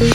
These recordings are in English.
There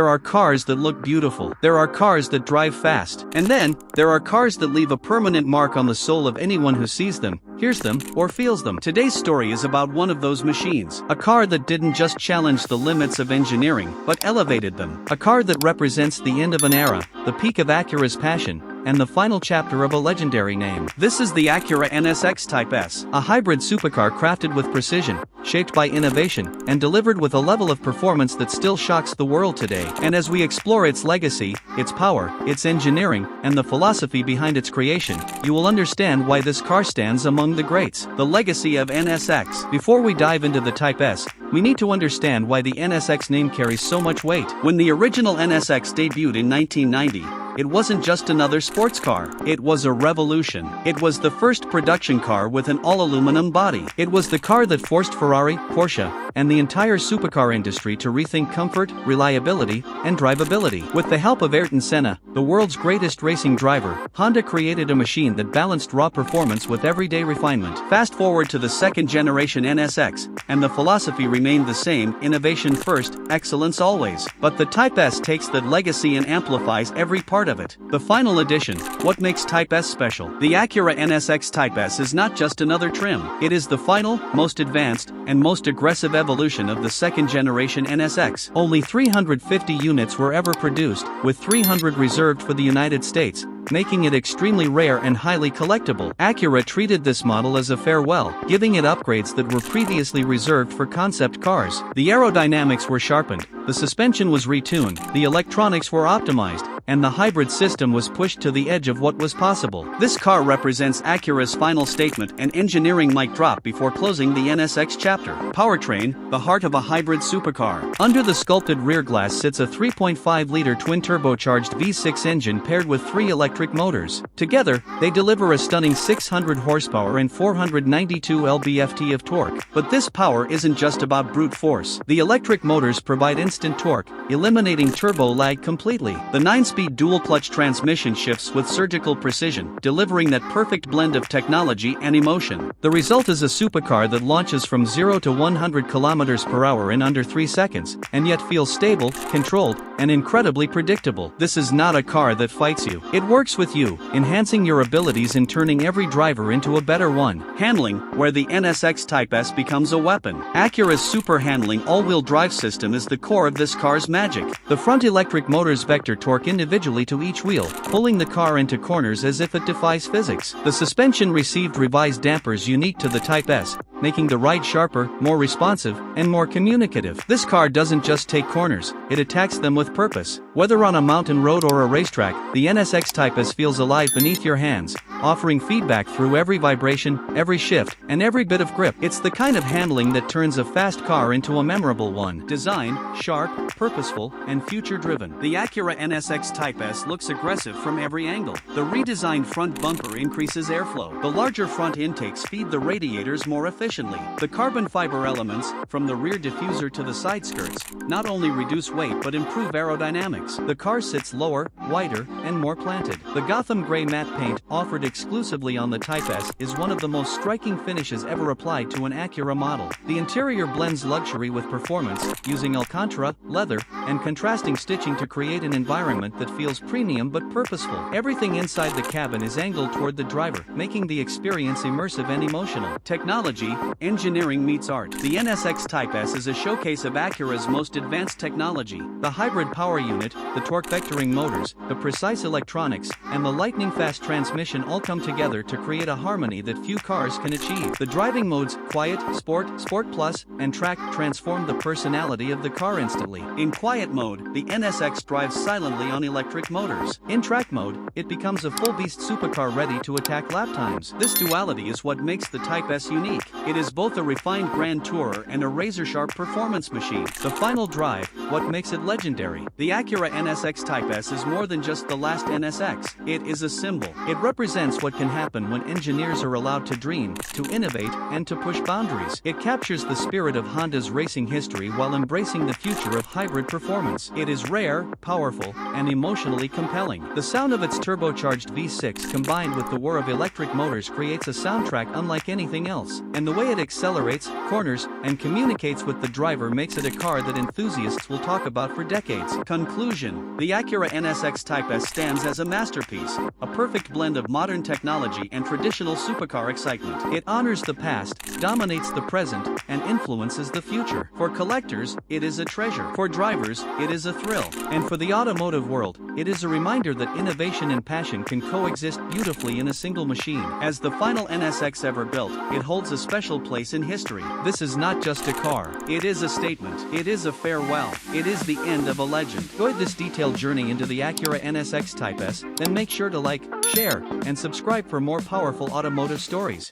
are cars that look beautiful. There are cars that drive fast. And then, there are cars that leave a permanent mark on the soul of anyone who sees them, hears them, or feels them. Today's story is about one of those machines. A car that didn't just challenge the limits of engineering, but elevated them. A car that represents the end of an era, the peak of Acura's passion, and the final chapter of a legendary name. This is the Acura NSX Type S, a hybrid supercar crafted with precision, shaped by innovation, and delivered with a level of performance that still shocks the world today. And as we explore its legacy, its power, its engineering, and the philosophy behind its creation, you will understand why this car stands among the greats. The legacy of NSX. Before we dive into the Type S, we need to understand why the NSX name carries so much weight. When the original NSX debuted in 1990, it wasn't just another sports car. It was a revolution. It was the first production car with an all-aluminum body. It was the car that forced Ferrari, Porsche, and the entire supercar industry to rethink comfort, reliability, and drivability. With the help of Ayrton Senna, the world's greatest racing driver, Honda created a machine that balanced raw performance with everyday refinement. Fast forward to the second generation NSX, and the philosophy remained the same: innovation first, excellence always. But the Type S takes that legacy and amplifies every part of it. The final edition. What makes Type S special? The Acura NSX Type S is not just another trim. It is the final, most advanced, and most aggressive evolution of the second generation NSX. Only 350 units were ever produced, with 300 reserved for the United States, making it extremely rare and highly collectible. Acura treated this model as a farewell, giving it upgrades that were previously reserved for concept cars. The aerodynamics were sharpened, the suspension was retuned, the electronics were optimized, and the hybrid system was pushed to the edge of what was possible. This car represents Acura's final statement, an engineering mic drop before closing the NSX chapter. Powertrain, the heart of a hybrid supercar. Under the sculpted rear glass sits a 3.5-liter twin-turbocharged V6 engine paired with 3 electric motors. Together, they deliver a stunning 600 horsepower and 492 lb-ft of torque. But this power isn't just about brute force. The electric motors provide instant torque, eliminating turbo lag completely. The 9-speed dual-clutch transmission shifts with surgical precision, delivering that perfect blend of technology and emotion. The result is a supercar that launches from 0 to 100 km/h in under 3 seconds, and yet feels stable, controlled, and incredibly predictable. This is not a car that fights you. It works with you, enhancing your abilities and turning every driver into a better one. Handling, where the NSX Type S becomes a weapon. Acura's super handling all-wheel drive system is the core of this car's magic. The front electric motors vector torque individually to each wheel, pulling the car into corners as if it defies physics. The suspension received revised dampers unique to the Type S, making the ride sharper, more responsive, and more communicative. This car doesn't just take corners, it attacks them with purpose. Whether on a mountain road or a racetrack, the NSX Type S feels alive beneath your hands, offering feedback through every vibration, every shift, and every bit of grip. It's the kind of handling that turns a fast car into a memorable one. Design, sharp, purposeful, and future-driven. The Acura NSX Type S looks aggressive from every angle. The redesigned front bumper increases airflow. The larger front intakes feed the radiators more efficiently. The carbon fiber elements, from the rear diffuser to the side skirts, not only reduce weight but improve aerodynamics. The car sits lower, wider, and more planted. The Gotham gray matte paint, offered exclusively on the Type S, is one of the most striking finishes ever applied to an Acura model. The interior blends luxury with performance, using Alcantara, leather, and contrasting stitching to create an environment that feels premium but purposeful. Everything inside the cabin is angled toward the driver, making the experience immersive and emotional. Technology, engineering meets art. The NSX Type S is a showcase of Acura's most advanced technology. The hybrid power unit, the torque vectoring motors, the precise electronics, and the lightning-fast transmission all come together to create a harmony that few cars can achieve. The driving modes, Quiet, Sport, Sport Plus, and Track, transform the personality of the car instantly. In Quiet mode, the NSX drives silently on electric motors. In Track mode, it becomes a full-beast supercar ready to attack lap times. This duality is what makes the Type S unique. It is both a refined grand tourer and a razor-sharp performance machine. The final drive, what makes it legendary. The Acura NSX Type S is more than just the last NSX. It is a symbol. It represents represents what can happen when engineers are allowed to dream, to innovate, and to push boundaries. It captures the spirit of Honda's racing history while embracing the future of hybrid performance. It is rare, powerful, and emotionally compelling. The sound of its turbocharged V6 combined with the whir of electric motors creates a soundtrack unlike anything else, and the way it accelerates, corners, and communicates with the driver makes it a car that enthusiasts will talk about for decades. Conclusion: the Acura NSX Type S stands as a masterpiece, a perfect blend of modern technology and traditional supercar excitement. It honors the past, dominates the present, and influences the future. For collectors, it is a treasure. For drivers, it is a thrill. And for the automotive world, it is a reminder that innovation and passion can coexist beautifully in a single machine. As the final NSX ever built, it holds a special place in history. This is not just a car. It is a statement. It is a farewell. It is the end of a legend. Enjoyed this detailed journey into the Acura NSX Type S? Then make sure to like, share, and subscribe for more powerful automotive stories.